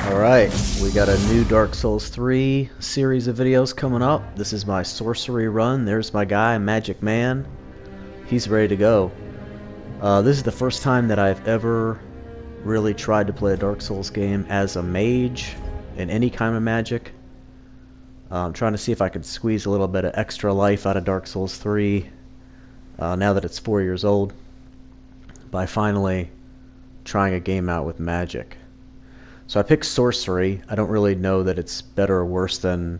Alright, we got a new Dark Souls 3 series of videos coming up. This is my Sorcery run. There's my guy, Magic Man. He's ready to go. This is the first time that I've ever really tried to play a Dark Souls game as a mage in any kind of magic. I'm trying to see if I could squeeze a little bit of extra life out of Dark Souls 3 now that it's 4 years old by finally trying a game out with magic. So I picked Sorcery. I don't really know that it's better or worse than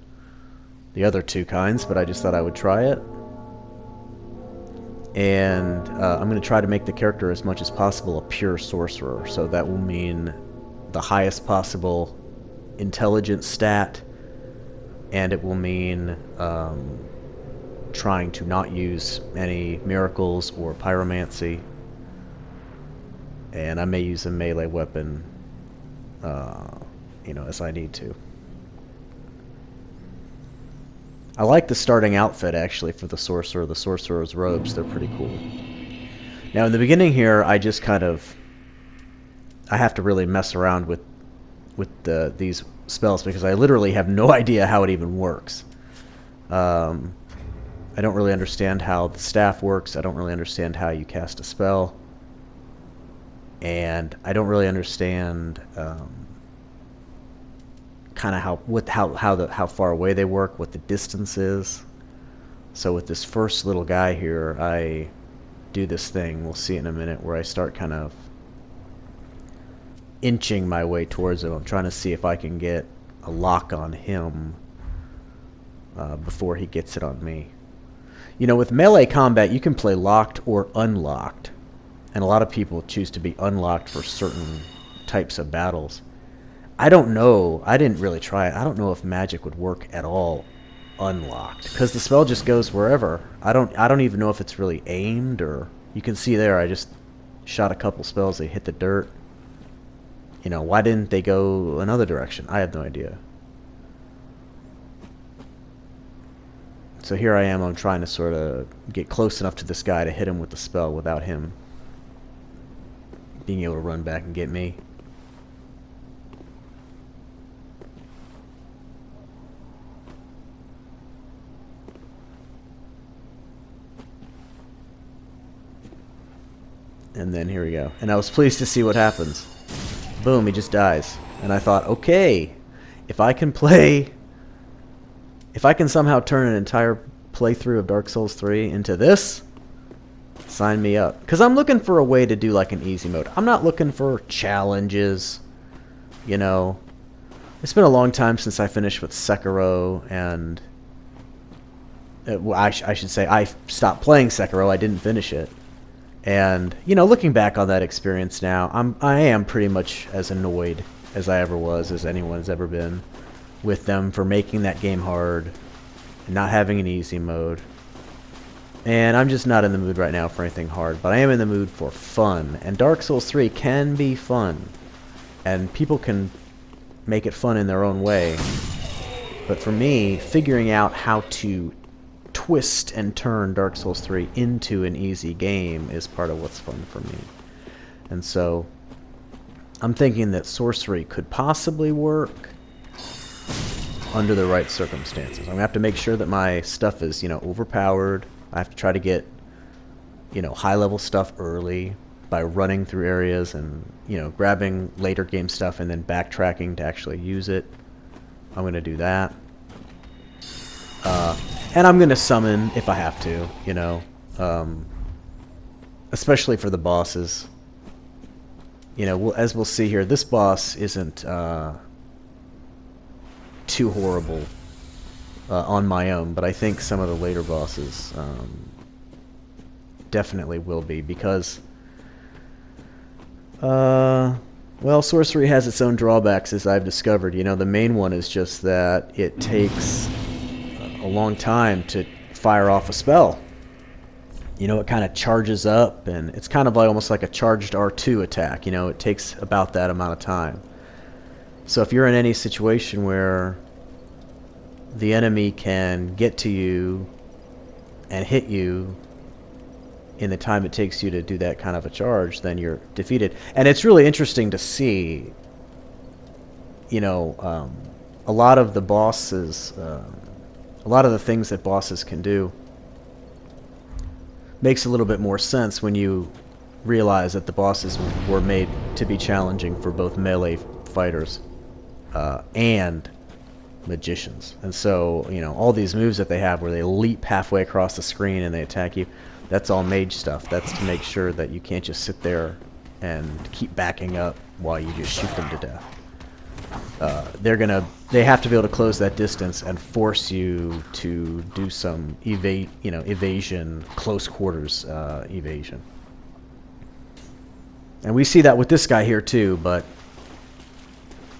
the other two kinds, but I just thought I would try it. And I'm going to try to make the character as much as possible a pure sorcerer. So that will mean the highest possible intelligence stat, and it will mean trying to not use any miracles or pyromancy. And I may use a melee weapon as I need to. I like the starting outfit, actually, for the sorcerer. The sorcerer's robes, they're pretty cool. Now, in the beginning here, I just I have to really mess around with these spells, because I literally have no idea how it even works. I don't really understand how the staff works. I don't really understand how you cast a spell. And I don't really understand kind of how far away they work, what the distance is. So with this first little guy here, I do this thing, we'll see in a minute, where I start kind of inching my way towards him. I'm trying to see if I can get a lock on him before he gets it on me. You know, with melee combat, you can play locked or unlocked. And a lot of people choose to be unlocked for certain types of battles. I don't know. I didn't really try it. I don't know if magic would work at all unlocked, because the spell just goes wherever. I don't even know if it's really aimed, or you can see there I just shot a couple spells, they hit the dirt. You know, why didn't they go another direction? I have no idea. So here I am, I'm trying to sort of get close enough to this guy to hit him with the spell without him being able to run back and get me. And then here we go. And I was pleased to see what happens. Boom, he just dies. And I thought, okay, if I can somehow turn an entire playthrough of Dark Souls 3 into this, sign me up. Because I'm looking for a way to do like an easy mode. I'm not looking for challenges. You know, it's been a long time since I finished with Sekiro, and I should say I stopped playing Sekiro. I didn't finish it. And, you know, looking back on that experience now, I am pretty much as annoyed as I ever was, as anyone has ever been, with them for making that game hard and not having an easy mode. And I'm just not in the mood right now for anything hard, but I am in the mood for fun. And Dark Souls 3 can be fun, and people can make it fun in their own way. But for me, figuring out how to twist and turn Dark Souls 3 into an easy game is part of what's fun for me. And so I'm thinking that Sorcery could possibly work under the right circumstances. I'm going to have to make sure that my stuff is, overpowered. I have to try to get, high-level stuff early by running through areas and, grabbing later game stuff and then backtracking to actually use it. I'm going to do that. And I'm going to summon if I have to, especially for the bosses. As we'll see here, this boss isn't too horrible on my own, but I think some of the later bosses definitely will be, because well, Sorcery has its own drawbacks, as I've discovered. The main one is just that it takes a long time to fire off a spell. It kind of charges up, and it's kind of like almost like a charged R2 attack. It takes about that amount of time. So if you're in any situation where the enemy can get to you and hit you in the time it takes you to do that kind of a charge, then you're defeated. And it's really interesting to see you know, a lot of the bosses, a lot of the things that bosses can do makes a little bit more sense when you realize that the bosses were made to be challenging for both melee fighters and magicians. And so, you know, all these moves that they have where they leap halfway across the screen and they attack you, that's all mage stuff. That's to make sure that you can't just sit there and keep backing up while you just shoot them to death. They have to be able to close that distance and force you to do some evasion, close quarters evasion. And we see that with this guy here too, but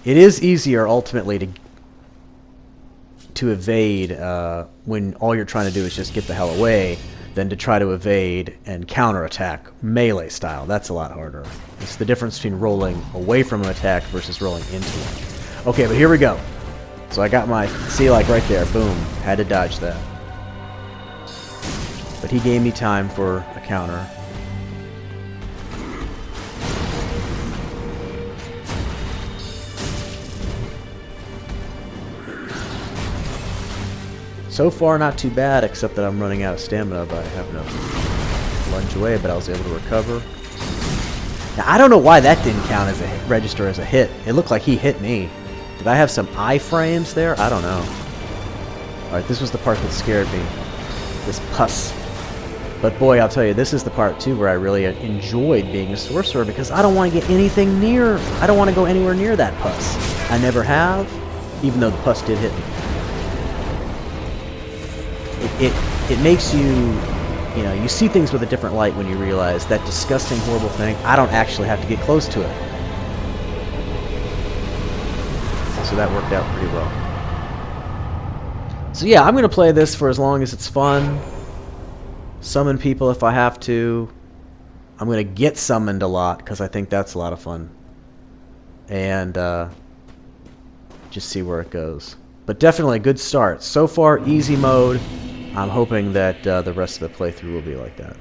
it is easier ultimately to evade when all you're trying to do is just get the hell away than to try to evade and counterattack melee style. That's a lot harder. It's the difference between rolling away from an attack versus rolling into it. Okay, but here we go. So I got my, see, like right there, boom, had to dodge that. But he gave me time for a counter. So far, not too bad, except that I'm running out of stamina by having to lunge away, but I was able to recover. Now, I don't know why that didn't count as a hit, register as a hit. It looked like he hit me. Did I have some iframes there? I don't know. Alright, this was the part that scared me. This pus. But boy, I'll tell you, this is the part, too, where I really enjoyed being a sorcerer, because I don't want to get anything near... I don't want to go anywhere near that pus. I never have, even though the pus did hit me. It makes you, you know, you see things with a different light when you realize that disgusting, horrible thing, I don't actually have to get close to it. So that worked out pretty well. So yeah, I'm going to play this for as long as it's fun. Summon people if I have to. I'm going to get summoned a lot because I think that's a lot of fun. And just see where it goes. But definitely a good start. So far, easy mode. I'm hoping that the rest of the playthrough will be like that.